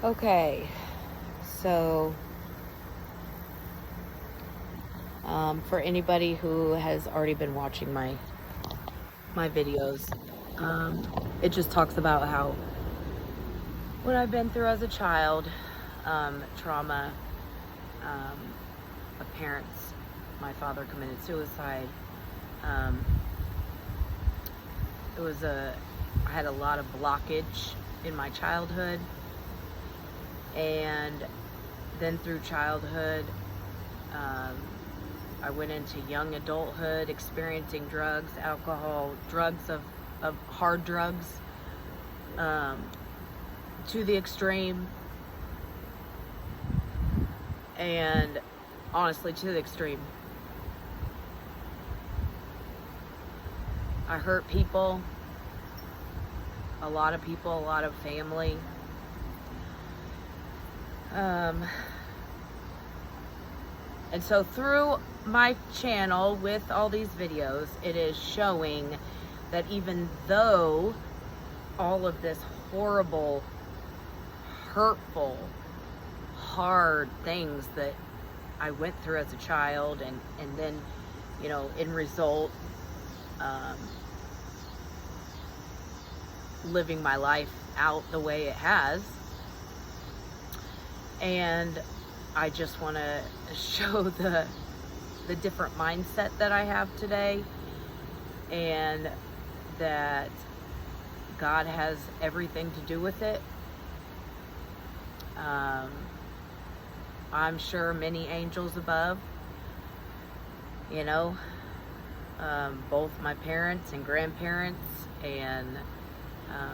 Okay, so for anybody who has already been watching my videos, it just talks about how what I've been through as a child, trauma, um, of parents. My father committed suicide. Um, I had a lot of blockage in my childhood, and then through childhood, um, I went into young adulthood, experiencing drugs, alcohol, drugs of hard drugs, um, to the extreme, and honestly, to the extreme. I hurt people, a lot of people, a lot of family. And so through my channel with all these videos, it is showing that even though all of this horrible, hurtful, hard things that I went through as a child, and then, in result, living my life out the way it has. And I just want to show the different mindset that I have today, and that God has everything to do with it. I'm sure many angels above, both my parents and grandparents, and I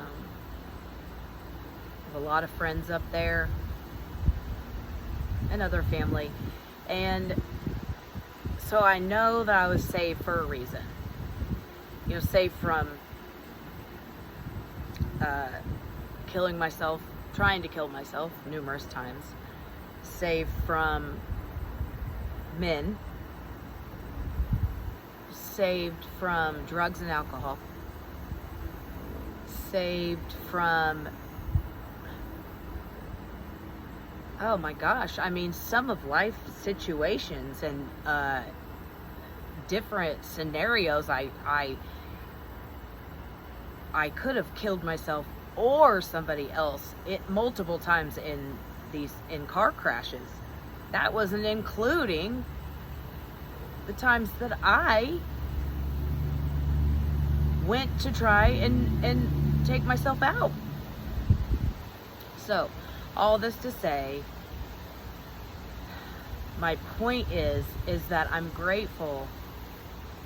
have a lot of friends up there and other family. And so I know that I was saved for a reason. Saved from killing myself, trying to kill myself numerous times. Saved from men. Saved from drugs and alcohol. Saved from, oh my gosh, some of life situations and different scenarios. I could have killed myself or somebody else multiple times in car crashes. That wasn't including the times that I went to try and take myself out. So, all this to say, my point is that I'm grateful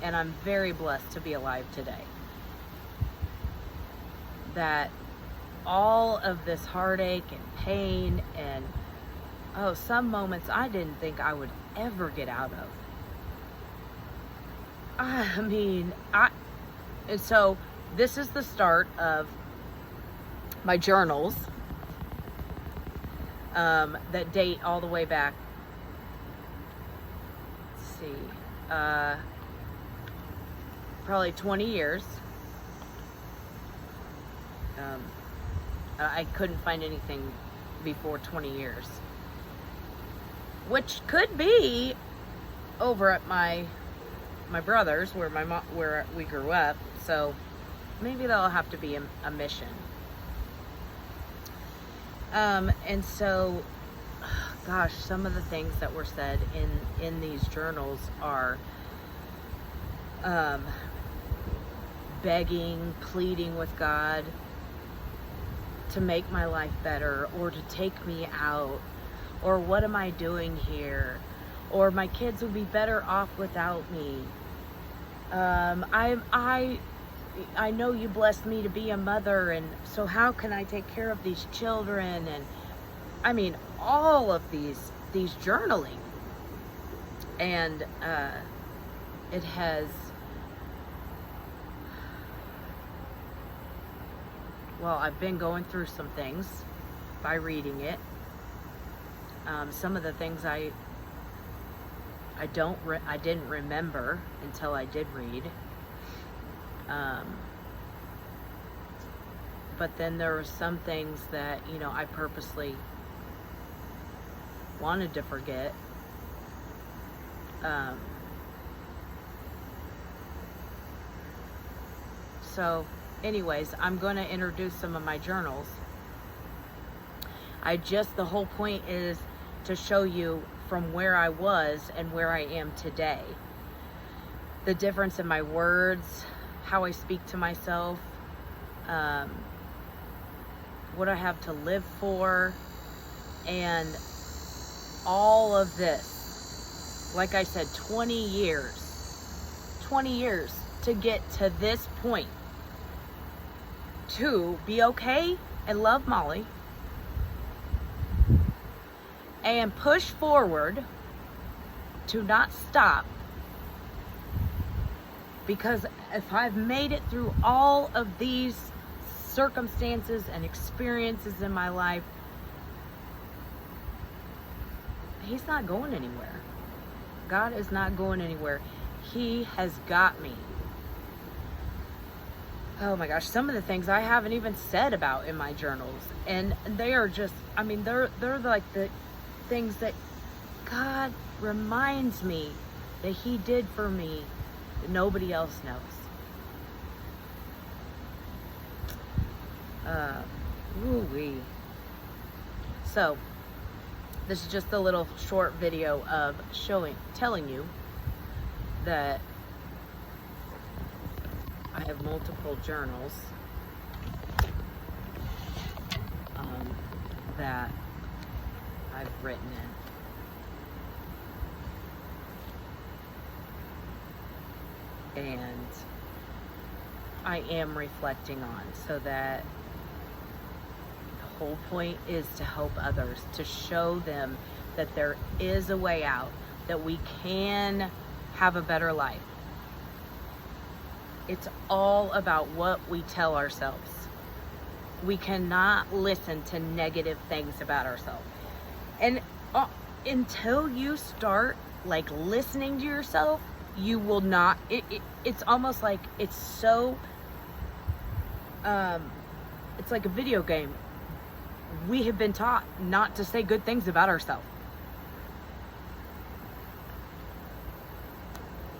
and I'm very blessed to be alive today. That all of this heartache and pain and some moments I didn't think I would ever get out of. And so this is the start of my journals that date all the way back. Let's see, probably 20 years. I couldn't find anything before 20 years, which could be over at my brother's, where we grew up. So maybe that'll have to be a mission. And so, gosh, some of the things that were said in these journals are begging, pleading with God to make my life better, or to take me out, or what am I doing here, or my kids would be better off without me. I know you blessed me to be a mother, and so how can I take care of these children? And all of these journaling, and it has, well, I've been going through some things by reading it. Some of the things I didn't remember until I did read. But then there were some things that, I purposely wanted to forget. So anyways, I'm going to introduce some of my journals. The whole point is to show you from where I was and where I am today. The difference in my words, how I speak to myself, what I have to live for, and all of this. Like I said, 20 years to get to this point, to be okay and love Molly and push forward, to not stop. Because if I've made it through all of these circumstances and experiences in my life, He's not going anywhere. God is not going anywhere. He has got me. Oh my gosh, some of the things I haven't even said about in my journals, and they are just, I mean, they're like the things that God reminds me that He did for me that nobody else knows. Woo-wee. So this is just a little short video of telling you that I have multiple journals that I've written in, and I am reflecting on, so that the whole point is to help others, to show them that there is a way out, that we can have a better life. It's all about what we tell ourselves. We cannot listen to negative things about ourselves. And until you start like listening to yourself, you will not, it's almost like it's so, it's like a video game. We have been taught not to say good things about ourselves.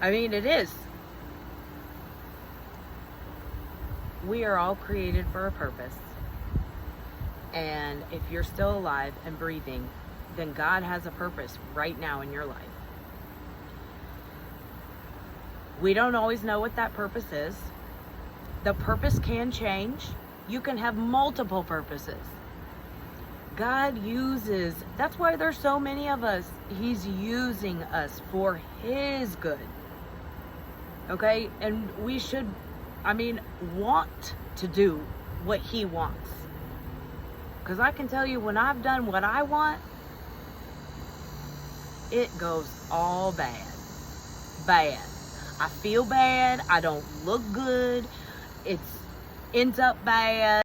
I mean, it is. We are all created for a purpose. And if you're still alive and breathing, then God has a purpose right now in your life. We don't always know what that purpose is. The purpose can change. You can have multiple purposes. God uses, that's why there's so many of us. He's using us for His good. Okay? And we should, want to do what He wants. Because I can tell you, when I've done what I want, it goes all bad. Bad. I feel bad. I don't look good. It ends up bad.